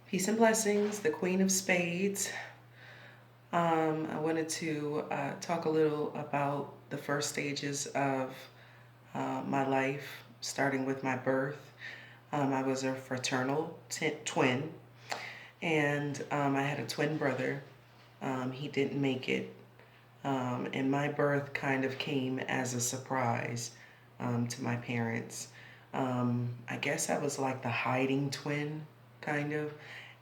Peace and blessings, the Queen of Spades. I wanted to talk a little about the first stages of my life, starting with my birth. I was a fraternal twin, and I had a twin brother. He didn't make it, and my birth kind of came as a surprise to my parents. I guess I was like the hiding twin, kind of.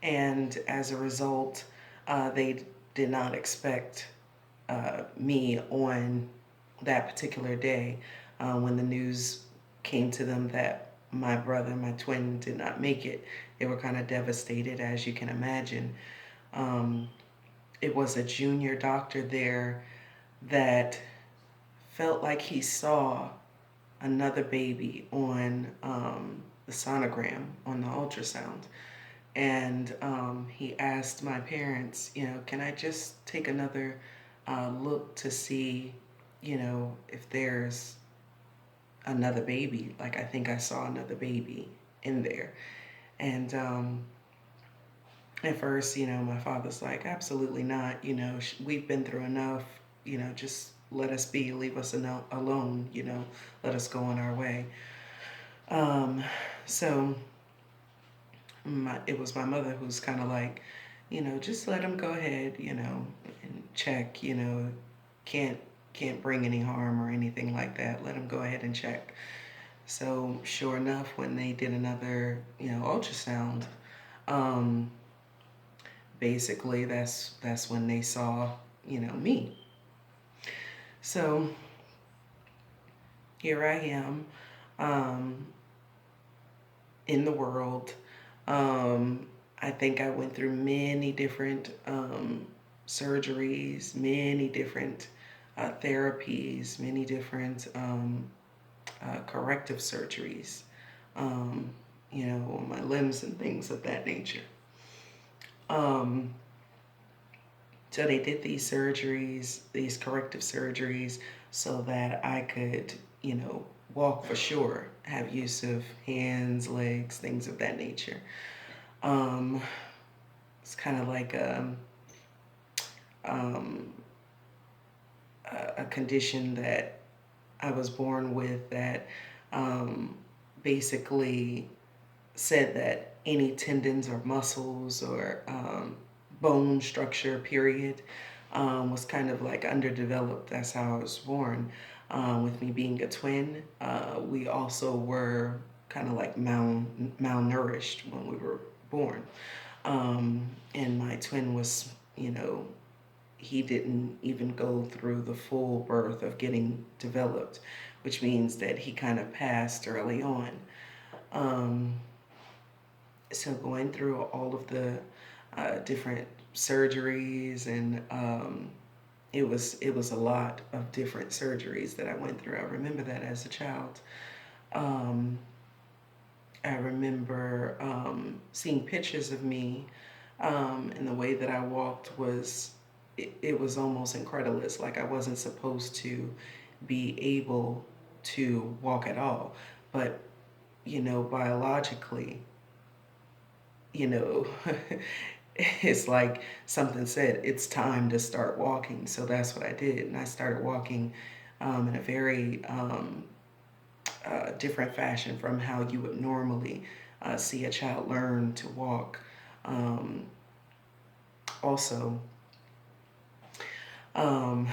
And as a result, they did not expect me on that particular day when the news came to them that my brother, my twin, did not make it. They were kind of devastated, as you can imagine. Um, it was a junior doctor there that felt like he saw another baby on the sonogram, on the ultrasound. And he asked my parents, can I just take another look to see, if there's another baby? Like, I think I saw another baby in there. And at first, my father's like, absolutely not. We've been through enough. Just let us be, leave us alone. Let us go on our way. Um, so it was my mother who's kind of like, just let him go ahead, and check. Can't can't bring any harm or anything like that. Let him go ahead and check. So sure enough, when they did another, ultrasound, um, basically that's when they saw, me. So here I am, um, in the world. I think I went through many different surgeries, many different therapies, many different corrective surgeries, um, on my limbs and things of that nature. Um, so they did these surgeries, these corrective surgeries, so that I could, walk for sure, have use of hands, legs, things of that nature. Um, it's kind of like um, a condition that I was born with that um, basically said that any tendons or muscles or bone structure, period, was kind of like underdeveloped. That's how I was born. With me being a twin, we also were kind of like malnourished when we were born. And my twin was, he didn't even go through the full birth of getting developed, which means that he kind of passed early on. Um, so going through all of the different surgeries and it was a lot of different surgeries that I went through. I remember that as a child. Um, I remember seeing pictures of me, and the way that I walked was, it was almost incredulous. Like I wasn't supposed to be able to walk at all. But, biologically, you know, it's like something said, it's time to start walking. So that's what I did. And I started walking in a very different fashion from how you would normally see a child learn to walk. Um, also, um,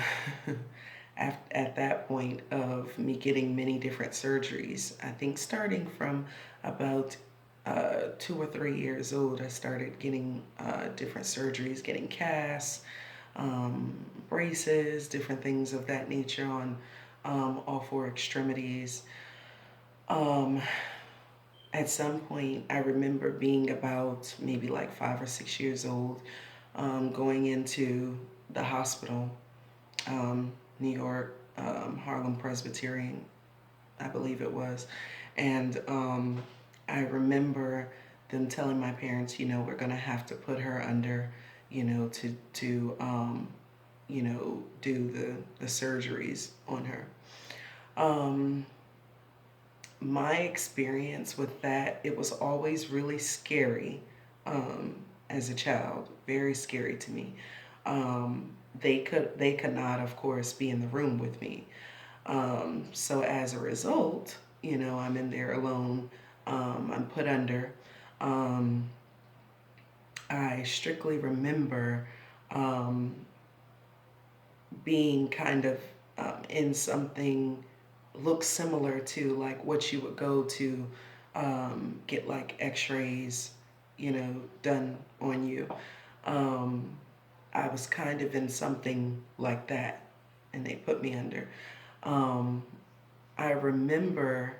at that point of me getting many different surgeries, I think starting from about 2 or 3 years old, I started getting different surgeries, getting casts, braces, different things of that nature on all four extremities. Um, at some point, I remember being about maybe like 5 or 6 years old, going into the hospital, New York, Harlem Presbyterian, I believe it was. And I remember them telling my parents, we're going to have to put her under, to do the surgeries on her. Um, my experience with that, it was always really scary, um, as a child. Very scary to me. They could not, of course, be in the room with me. So as a result, I'm in there alone. I'm put under. Um, I strictly remember um, being kind of in something looks similar to like what you would go to get like x-rays, done on you. Um, I was kind of in something like that and they put me under. Um, I remember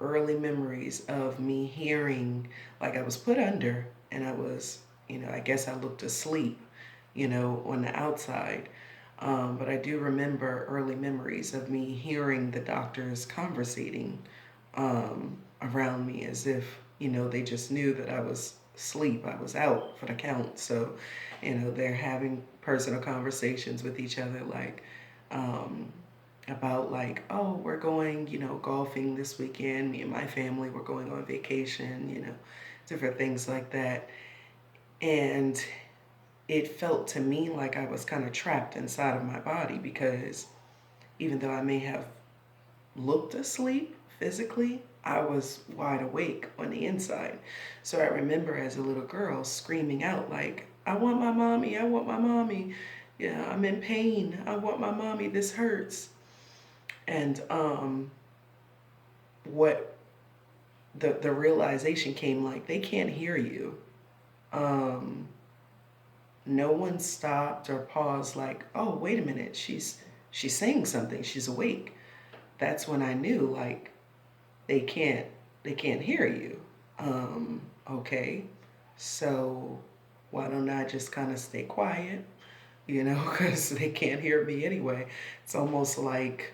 early memories of me hearing, like I was put under and I was, I guess I looked asleep, on the outside. But I do remember early memories of me hearing the doctors conversating around me as if, they just knew that I was asleep. I was out for the count. So, they're having personal conversations with each other like, um, about like, oh, we're going, golfing this weekend. Me and my family, we're going on vacation, different things like that. And it felt to me like I was kind of trapped inside of my body because even though I may have looked asleep physically, I was wide awake on the inside. So I remember as a little girl screaming out like, I want my mommy, I want my mommy. Yeah, I'm in pain. I want my mommy. This hurts. And what the realization came like they can't hear you. Um, no one stopped or paused like, oh, wait a minute, she's saying something, she's awake. That's when I knew like they can't they can't hear you. Okay, so why don't I just kind of stay quiet, because they can't hear me anyway. It's almost like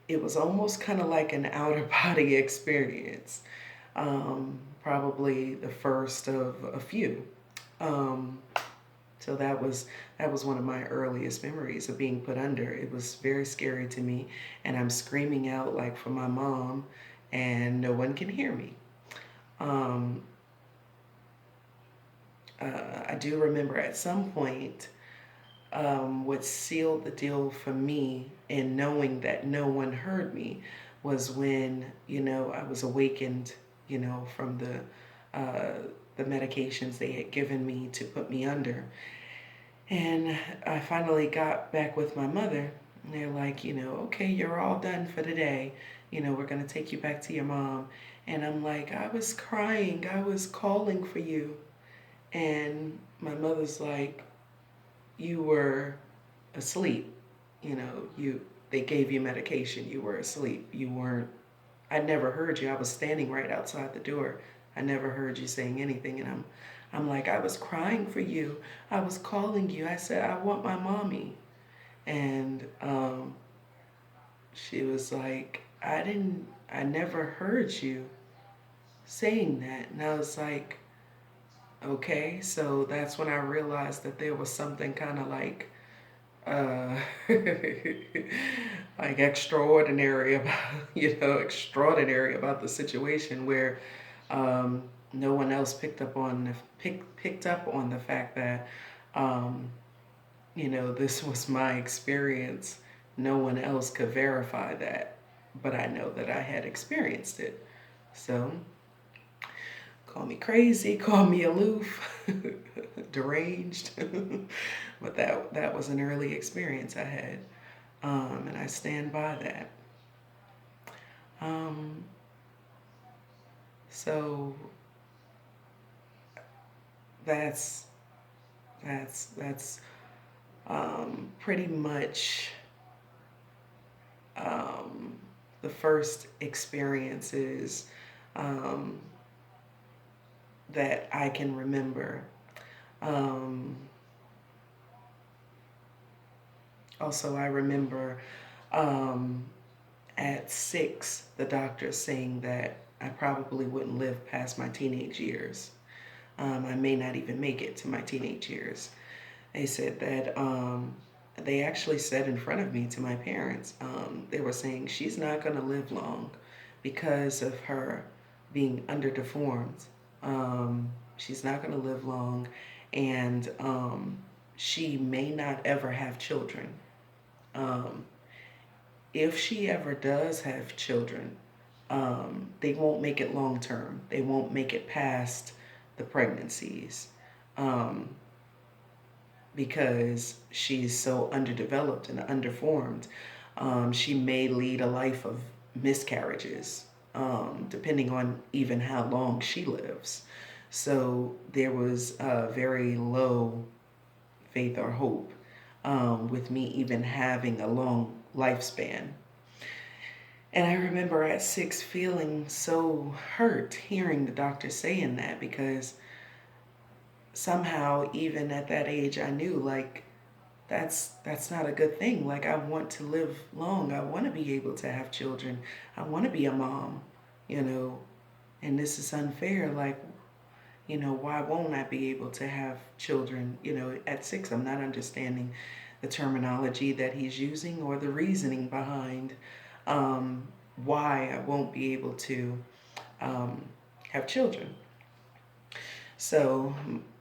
it was almost kind of like an outer body experience. Probably the first of a few. Um, so that was one of my earliest memories of being put under. It was very scary to me, and I'm screaming out like for my mom, and no one can hear me. Um, I do remember at some point what sealed the deal for me in knowing that no one heard me was when, I was awakened, from the medications they had given me to put me under. And I finally got back with my mother, and they're like, okay, you're all done for the day. We're going to take you back to your mom. And I'm like, I was crying. I was calling for you. And my mother's like, you were asleep. They gave you medication. You were asleep. You weren't, I never heard you. I was standing right outside the door. I never heard you saying anything. And I'm like, I was crying for you. I was calling you. I said, I want my mommy. And she was like, I never heard you saying that. And I was like, okay. So that's when I realized that there was something kind of like, uh, like extraordinary about, extraordinary about the situation where no one else picked up on the fact that um, this was my experience. No one else could verify that, but I know that I had experienced it. So call me crazy, call me aloof, deranged, but that was an early experience I had, and I stand by that. Um, so that's pretty much um, the first experiences um, that I can remember. Um, Also, I remember um, at 6, the doctor saying that I probably wouldn't live past my teenage years. I may not even make it to my teenage years. They said that they actually said in front of me to my parents, they were saying she's not going to live long because of her being underdeformed. She's not going to live long, and she may not ever have children. Um, if she ever does have children, they won't make it long term. They won't make it past the pregnancies, um, because she's so underdeveloped and underformed. She may lead a life of miscarriages, depending on even how long she lives. So there was a very low faith or hope with me even having a long lifespan. And I remember at 6 feeling so hurt hearing the doctor saying that, because somehow even at that age I knew, like, that's not a good thing. Like, I want to live long. I want to be able to have children. I want to be a mom, you know. And this is unfair. Like, why won't I be able to have children? At 6, I'm not understanding the terminology that he's using or the reasoning behind um, why I won't be able to um, have children. So,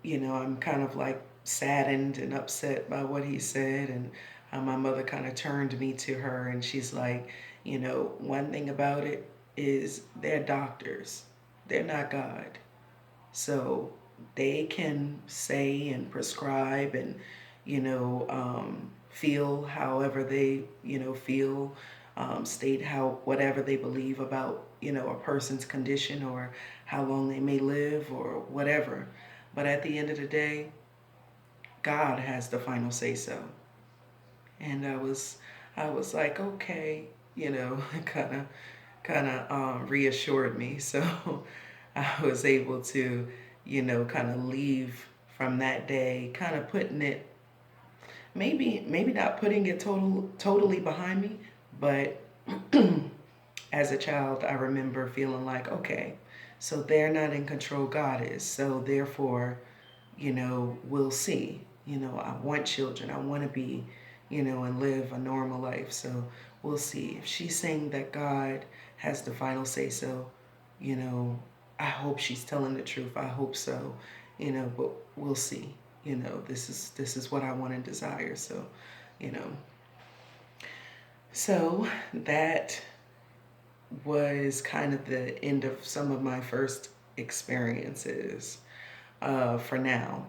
I'm kind of like saddened and upset by what he said. And my mother kind of turned me to her, and she's like, one thing about it is they're doctors, they're not God. So they can say and prescribe and, feel however they, feel, state how, whatever they believe about, a person's condition or how long they may live or whatever. But at the end of the day, God has the final say so. And I was like, okay, kind of reassured me. So I was able to, kind of leave from that day, kind of putting it, maybe not putting it totally behind me, but as a child, I remember feeling like, okay, so they're not in control, God is. So therefore, we'll see. I want children. I want to be, and live a normal life. So we'll see. If she's saying that God has the final say so, you know, I hope she's telling the truth. I hope so, but we'll see. This is what I want and desire. So, you know, so that was kind of the end of some of my first experiences for now.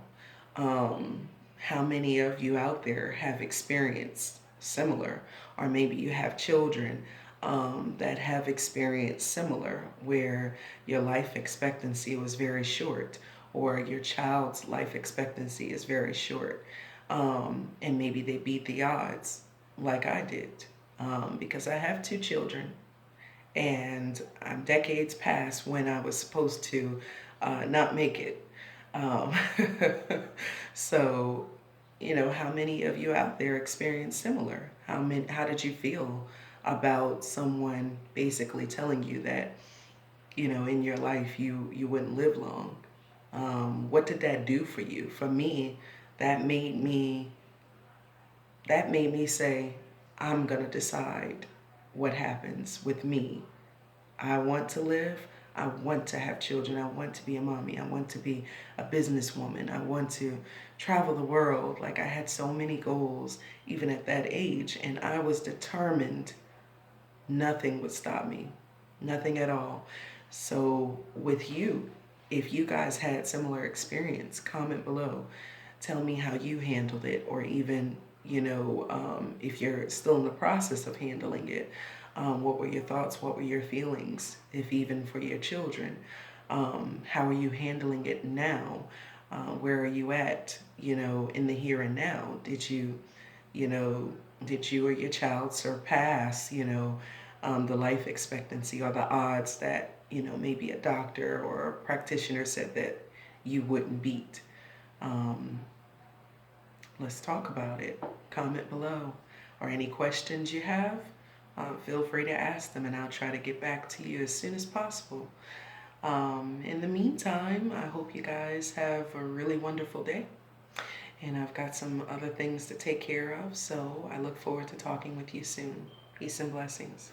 How many of you out there have experienced similar, or maybe you have children that have experienced similar, where your life expectancy was very short, or your child's life expectancy is very short, and maybe they beat the odds like I did, because I have 2 children, and I'm decades past when I was supposed to not make it. Um, so, how many of you out there experience similar? How did you feel about someone basically telling you that, in your life you wouldn't live long? What did that do for you? For me, that made me say, I'm gonna decide what happens with me. I want to live. I want to have children. I want to be a mommy. I want to be a businesswoman. I want to travel the world. Like, I had so many goals even at that age, and I was determined nothing would stop me. Nothing at all. So with you, if you guys had similar experience, comment below. Tell me how you handled it, or even, if you're still in the process of handling it. What were your thoughts? What were your feelings? If even for your children, how are you handling it now? Where are you at, in the here and now? You know, did you or your child surpass, the life expectancy or the odds that, maybe a doctor or a practitioner said that you wouldn't beat? Let's talk about it. Comment below. Or any questions you have, feel free to ask them, and I'll try to get back to you as soon as possible. In the meantime, I hope you guys have a really wonderful day. And I've got some other things to take care of, so I look forward to talking with you soon. Peace and blessings.